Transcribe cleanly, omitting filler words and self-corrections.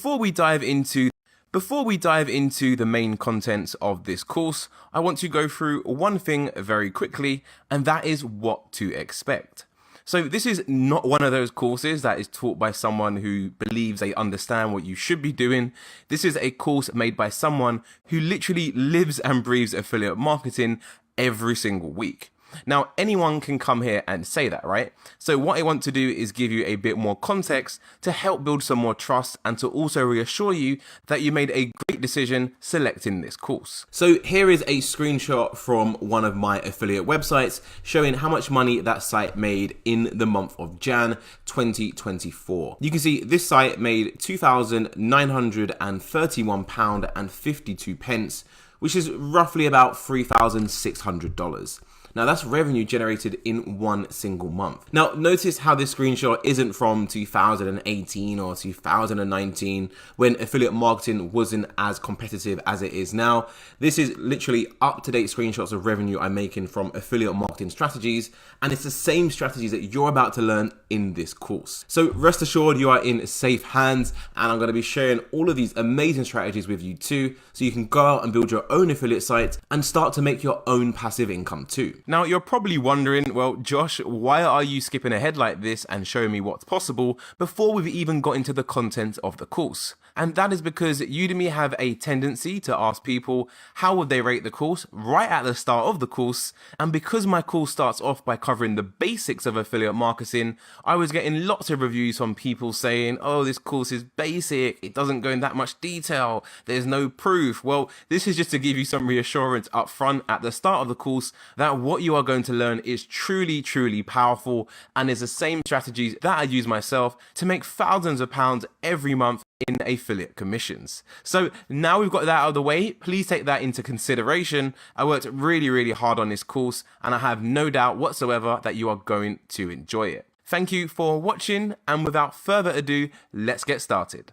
Before we dive into the main contents of this course, I want to go through one thing very quickly, and that is what to expect. So this is not one of those courses that is taught by someone who believes they understand what you should be doing. This is a course made by someone who literally lives and breathes affiliate marketing every single week. Now, anyone can come here and say that, right? So what I want to do is give you a bit more context to help build some more trust and to also reassure you that you made a great decision selecting this course. So here is a screenshot from one of my affiliate websites showing how much money that site made in the month of Jan 2024. You can see this site made £2,931.52, which is roughly about $3,600. Now that's revenue generated in one single month. Now notice how this screenshot isn't from 2018 or 2019 when affiliate marketing wasn't as competitive as it is now. This is literally up-to-date screenshots of revenue I'm making from affiliate marketing strategies, and it's the same strategies that you're about to learn in this course. So rest assured you are in safe hands, and I'm going to be sharing all of these amazing strategies with you too, so you can go out and build your own affiliate site and start to make your own passive income too. Now, you're probably wondering, well, Josh, why are you skipping ahead like this and showing me what's possible before we've even got into the content of the course? And that is because Udemy have a tendency to ask people how would they rate the course right at the start of the course. And because my course starts off by covering the basics of affiliate marketing, I was getting lots of reviews from people saying, oh, this course is basic, it doesn't go in that much detail, there's no proof. Well, this is just to give you some reassurance up front at the start of the course that what you are going to learn is truly, truly powerful and is the same strategies that I use myself to make thousands of pounds every month in affiliate commissions. So now we've got that out of the way, please take that into consideration. I worked really, really hard on this course and I have no doubt whatsoever that you are going to enjoy it. Thank you for watching, and without further ado, let's get started.